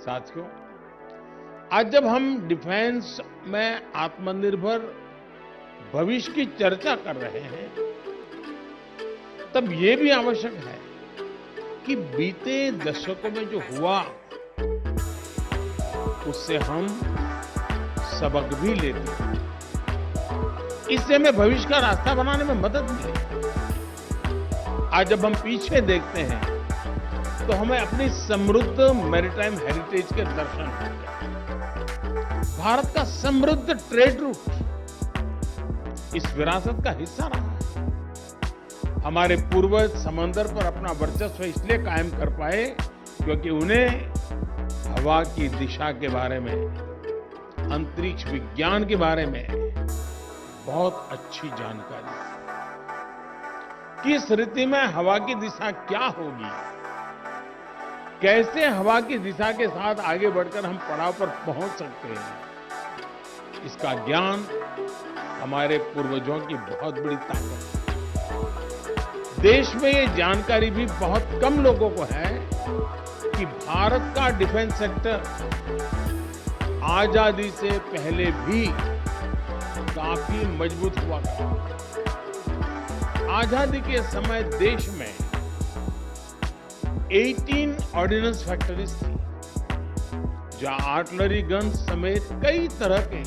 साथियों, आज जब हम डिफेंस में आत्मनिर्भर भविष्य की चर्चा कर रहे हैं, तब ये भी आवश्यक है कि बीते दशकों में जो हुआ, उससे हम सबक भी लेते हैं। इससे हमें भविष्य का रास्ता बनाने में मदद मिले। आज जब हम पीछे देखते हैं, तो हमें अपनी समृद्ध मैरीटाइम हेरिटेज के दर्शन होते हैं। भारत का समृद्ध ट्रेड रूट इस विरासत का हिस्सा रहा है। हमारे पूर्वज समंदर पर अपना वर्चस्व इसलिए कायम कर पाए क्योंकि उन्हें हवा की दिशा के बारे में, अंतरिक्ष विज्ञान के बारे में बहुत अच्छी जानकारी थी। किस ऋतु में हवा की दिशा क्या होगी, कैसे हवा की दिशा के साथ आगे बढ़कर हम पड़ाव पर पहुंच सकते हैं, इसका ज्ञान हमारे पूर्वजों की बहुत बड़ी ताकत है। देश में ये जानकारी भी बहुत कम लोगों को है कि भारत का डिफेंस सेक्टर आजादी से पहले भी काफी मजबूत हुआ करता था। आजादी के समय देश में 18 ऑर्डिनेंस फैक्ट्रीज थी, जहां आर्टिलरी गन समेत कई तरह के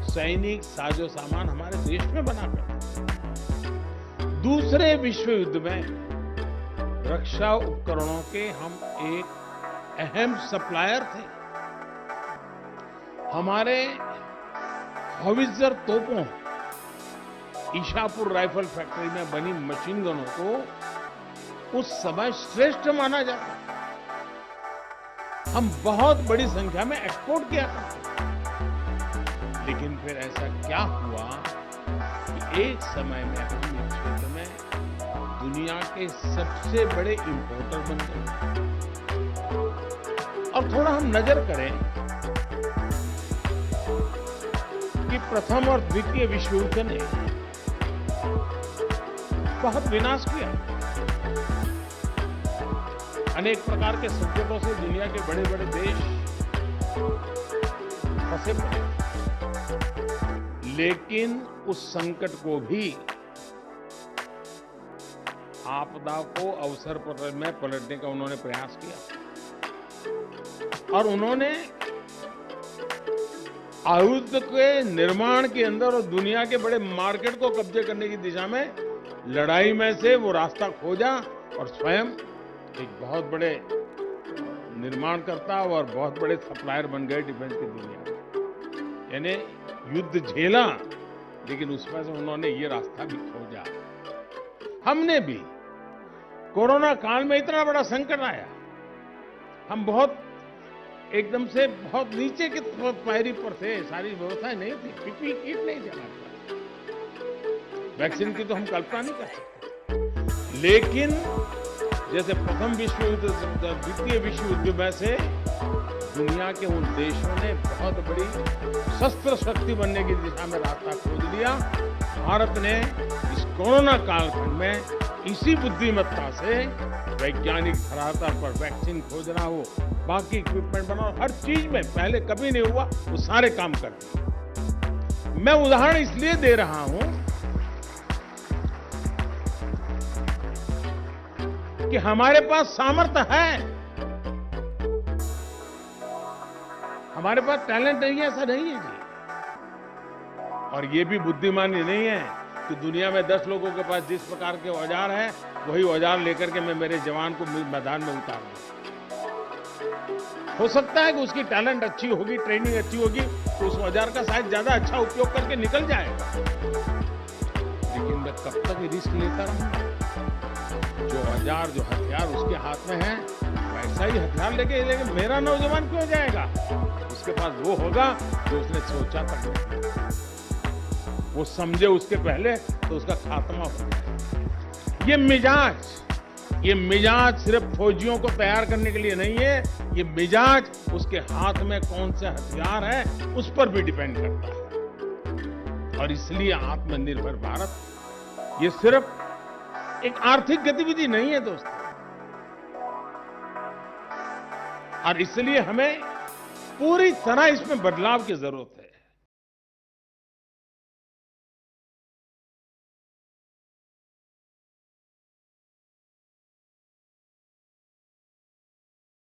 सैनिक साजो सामान हमारे देश में बना करते थे। दूसरे विश्व युद्ध में रक्षा उपकरणों के हम एक अहम सप्लायर थे। हमारे हॉवित्जर तोपों, ईशापुर राइफल फैक्ट्री में बनी मशीन गनों को उस समय श्रेष्ठ माना जाता था। हम बहुत बड़ी संख्या में एक्सपोर्ट किया करते थे। लेकिन फिर ऐसा क्या हुआ कि एक समय में हम इस क्षेत्र में दुनिया के सबसे बड़े इंपोर्टर बन गए। और थोड़ा हम नजर करें कि प्रथम और द्वितीय विश्व युद्ध ने बहुत विनाश किया। अनेक प्रकार के संकटों से दुनिया के बड़े बड़े देश फंसे पड़े, लेकिन उस संकट को भी, आपदा को अवसर में पलटने का उन्होंने प्रयास किया। और उन्होंने आयुध के निर्माण के अंदर और दुनिया के बड़े मार्केट को कब्जे करने की दिशा में लड़ाई में से वो रास्ता खोजा और स्वयं एक बहुत बड़े निर्माणकर्ता और बहुत बड़े सप्लायर बन गए डिफेंस की दुनिया में। यानी युद्ध झेला, लेकिन उसमें से उन्होंने ये रास्ता भी खोजा। हमने भी कोरोना काल में इतना बड़ा संकट आया, हम बहुत एकदम से बहुत नीचे की पायरी पर थे, सारी व्यवस्थाएं नहीं थी, पीपीई किट नहीं था, वैक्सीन की तो हम कल्पना नहीं कर सकते। लेकिन जैसे प्रथम विश्व युद्ध, द्वितीय विश्व युद्ध में से दुनिया के उन देशों ने बहुत बड़ी शस्त्र शक्ति बनने की दिशा में रास्ता खोज लिया। भारत ने इस कोरोना कालखंड में इसी बुद्धिमत्ता से वैज्ञानिक धरातल पर वैक्सीन खोजना हो, बाकी इक्विपमेंट बनाओ, हर चीज में पहले कभी नहीं हुआ, वो सारे काम कर दिए। मैं उदाहरण इसलिए दे रहा हूं कि हमारे पास सामर्थ्य है, हमारे पास टैलेंट नहीं है, ऐसा नहीं है जी। और ये भी बुद्धिमानी नहीं है कि दुनिया में 10 लोगों के पास जिस प्रकार के औजार हैं, वही औजार लेकर के मैं मेरे जवान को मैदान में उतार दूं। हो सकता है कि उसकी टैलेंट अच्छी होगी, ट्रेनिंग अच्छी होगी, तो उस औजार का शायद ज्यादा अच्छा उपयोग करके निकल जाएगा। लेकिन मैं कब तक रिस्क लेता रहूंगा? जो औजार, जो हथियार उसके हाथ में है, वैसा ही हथियार लेके मेरा नौजवान क्यों जाएगा? उसके पास वो होगा जो उसने सोचा तक नहीं, वो समझे उसके पहले तो उसका खात्मा हो। ये मिजाज सिर्फ फौजियों को तैयार करने के लिए नहीं है, ये मिजाज उसके हाथ में कौन से हथियार है उस पर भी डिपेंड करता है। और इसलिए आत्मनिर्भर भारत ये सिर्फ एक आर्थिक गतिविधि नहीं है दोस्तों, और इसलिए हमें पूरी तरह इसमें बदलाव की जरूरत है।